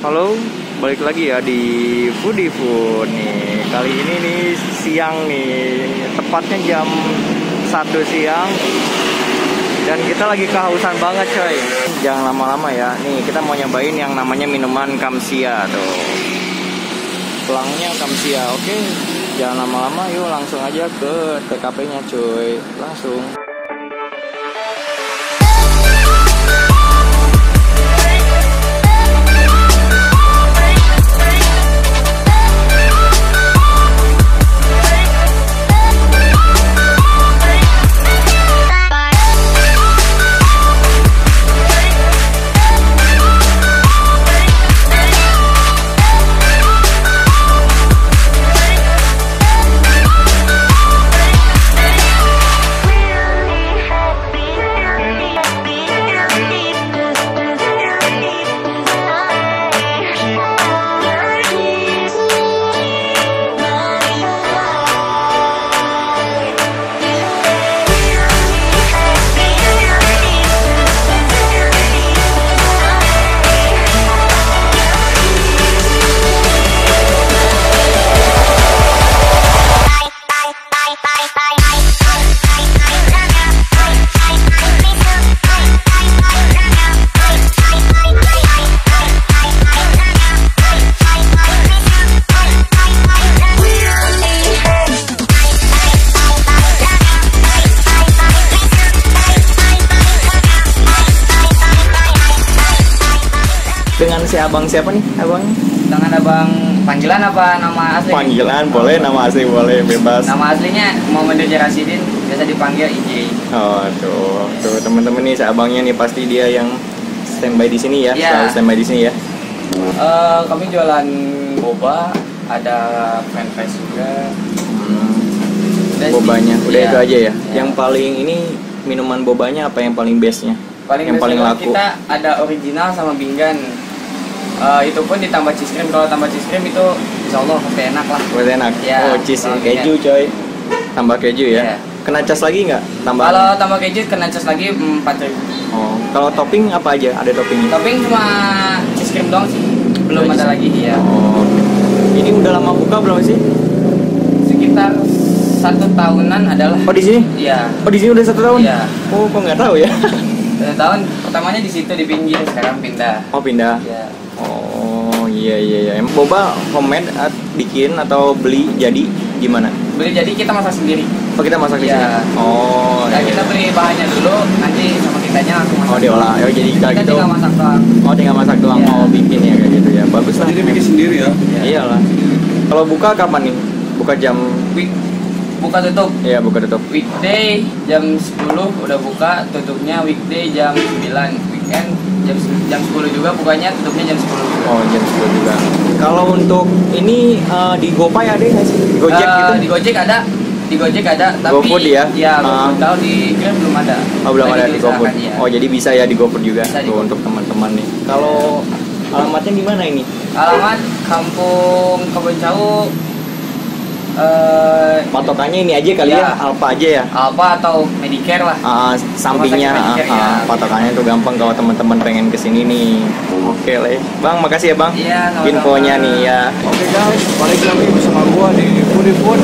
Halo, balik lagi ya di Foodie Food nih. Kali ini nih siang nih, tepatnya jam 1 siang. Dan kita lagi kehausan banget coy. Jangan lama-lama ya. Nih kita mau nyobain yang namanya minuman Kamsia tuh. Pelangnya Kamsia, oke. Jangan lama-lama, yuk langsung aja ke TKP-nya cuy. Langsung. Dengan si abang siapa nih abangnya? Dengan abang panggilan apa nama asli? Panggilan boleh, nama asli boleh, bebas. Nama aslinya Muhammad Rasidin, biasa dipanggil IJ. Oh tuh teman-teman nih si abangnya nih pasti dia yang standby di sini ya, Iya. selalu standby di sini ya. Kami jualan boba, ada french fries juga. Dan Bobanya, udah iya. itu aja ya. Iya. Yang paling ini minuman bobanya apa yang paling bestnya? Yang paling biasanya laku? kita ada original sama binggan. Itu pun ditambah cheese cream. Kalau tambah cheese cream itu insya Allah pasti enak lah. Buat enak. Iya, Oh cheese kalau keju coy. Tambah keju ya. Iya. Kena cas lagi nggak? Tambah. Kalau tambah keju kena cas lagi 4.000. Oh, kalau topping apa aja? Ada toppingnya? Topping cuma cheese cream doang sih. Belum Cheese. ada lagi ya. Oh, oke. Ini udah lama buka belum sih? Sekitar 1 tahunan adalah. Oh di sini? Iya. Oh di sini udah 1 tahun? Iya. Oh kok nggak tahu ya? 1 tahun pertamanya di situ di pinggir, sekarang pindah. Oh pindah. Iya. Oh iya. Emang boba homemade bikin atau beli jadi gimana? Beli jadi kita masak sendiri. Oh kita masak di sini. Iya. Oh. Nah, iya. kita beli bahannya dulu, nanti sama kitanya langsung masak. Oh diolah. Oh jadi kita gitu. tinggal masak doang. Oh tinggal masak doang Iya. mau bikin ya kayak gitu ya. Bagus lah. Jadi bikin sendiri ya? Iya. Iyalah. Kalau buka kapan nih? Buka jam? Buka tutup. Iya buka tutup. Weekday jam 10 udah buka, tutupnya weekday jam 9. Weekend jam 10 juga bukanya, tutupnya jam 10 juga. Oh jam 10 juga. Kalau untuk ini di GoPay ada nggak sih? Di Gojek gitu? Di Gojek ada. Di Gojek ada, tapi GoFood ya? GoFood kalau di Grab belum ada. Oh belum ada Lagi di GoFood. diusahakan, iya. Oh jadi bisa ya di GoFood juga Bisa di tuh GoFood. untuk teman-teman nih. Kalau alamatnya di mana ini? Alamat Kampung Kebun-Cau. Patokannya ini aja kali ya, Iya. Alfa aja ya. Alfa atau Medicare lah. Sampingnya Rumah sakit Medicare, ya. patokannya tuh gampang kalau teman-teman pengen kesini nih. Oke lah, Bang, makasih ya Bang. Iya, sama-sama. Infonya nih ya. Oke guys, balik lagi bersama gua di Foodie Food.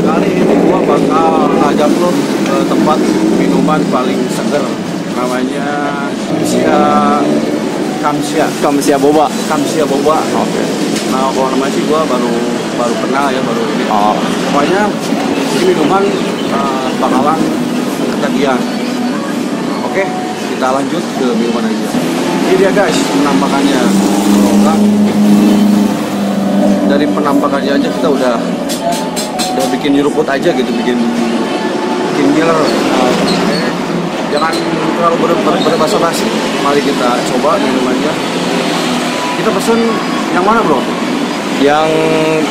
Kali ini gua bakal ngajak lo ke tempat minuman paling seger. Namanya Kamsia Boba. Kamsia Boba. Oke. Nah, kalau namanya sih gua baru kenal ya, baru ini. Oh. Pokoknya ini minuman bakalan ketagihan. Oke, kita lanjut ke minuman aja. Ini dia guys, penampakannya. Kalau enggak, dari penampakannya aja kita udah bikin nyeruput aja gitu, bikin ngiler. Oke. Jangan terlalu berbasa-basi. Mari kita coba minumannya. Kita pesen yang mana bro? Yang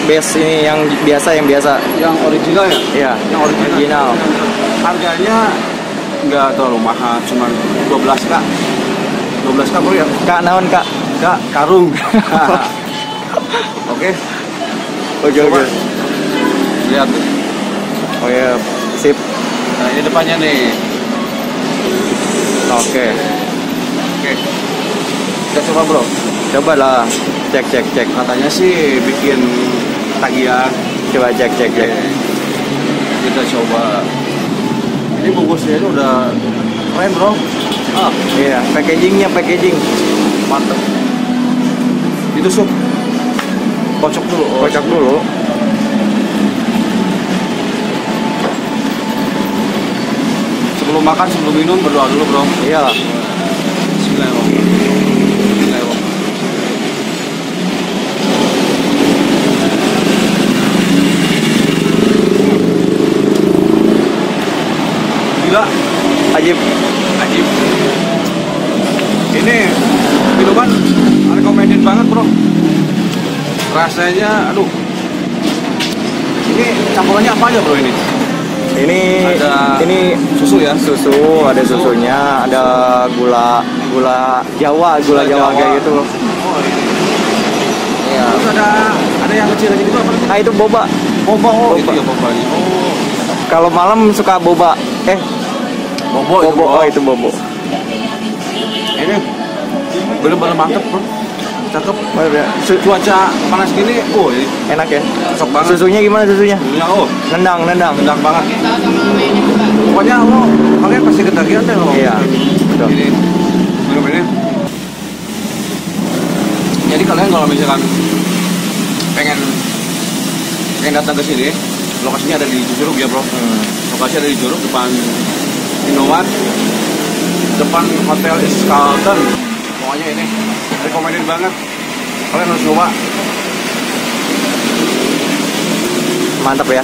base ini yang biasa Yang original ya? Iya, Yang original. Harganya nggak terlalu mahal, cuma 12K. 12K bro ya? Kak naon Kak? Kak, karung. Oke. Oke. Lihat tuh. Oh ya, sip. Nah, ini depannya nih. Oke. Kita coba bro. Coba lah, cek. Katanya sih bikin tagihan. Coba cek. Kita coba. Ini bungkusnya itu udah keren bro. Iya, packaging. Mantep. Ditusuk. Kocok dulu. Sebelum makan, sebelum minum berdoa dulu bro. Iya. Bismillahirrahmanirrahim. Gila. Ajib. Ini minuman recommended banget bro. Rasanya, aduh. Ini campurannya apa aja bro ini? Ini Susu ya? Susu, ada susunya, ada gula Jawa kayak gitu. Oh ini. Iya. Terus ada yang kecil lagi gitu apa? Nah, itu boba. Boba, itu ya bobanya. Oh. Kalau malam suka boba. Bobo. Itu bobo. Ini bener-bener mantep bro. Cakep. Ya. Cuaca panas gini, ini Enak ya. cocok banget. Susunya gimana susunya? Susunya, Nendang. enak banget. Pokoknya lo kalian pasti ketagihan deh lo. Iya. Betul. Ini minum ini. Jadi kalian kalau misalkan pengen datang ke sini, lokasinya ada di Curug ya bro. Lokasinya ada di Curug, depan Indomaret, depan Hotel Carlton. Pokoknya ini recommended banget. Kalian harus coba. Mantap ya.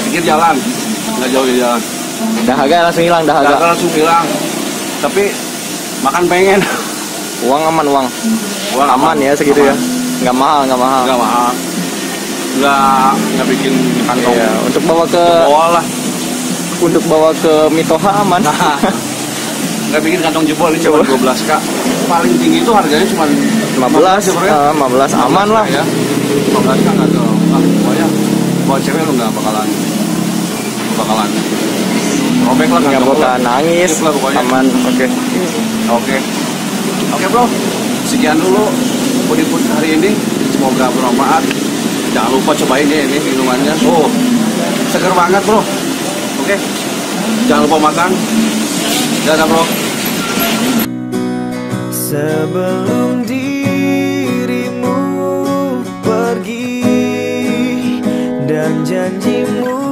Pikir jalan, nggak jauh di jalan. Dahaga langsung hilang. Tapi makan pengen. Uang aman. Uang Aman ya segitu ya. Nggak mahal. Nggak mahal. Nggak bikin kantong. Iya, untuk bawa ke Mitoha aman. Nggak bikin kantong jebol, ini cuma 12K. Paling tinggi itu harganya cuma 15 aman lah ya. 15K nggak tahu. Pokoknya bawa cewek lu nggak bakalan robek lah, nggak bakalan nangis lah, pokoknya. aman. Oke bro, sekian dulu food hari ini, semoga bermanfaat. Jangan lupa cobain ya ini minumannya. Seger banget bro. Oke, jangan lupa makan. Dadah bro. Sebelum dirimu pergi dan janjimu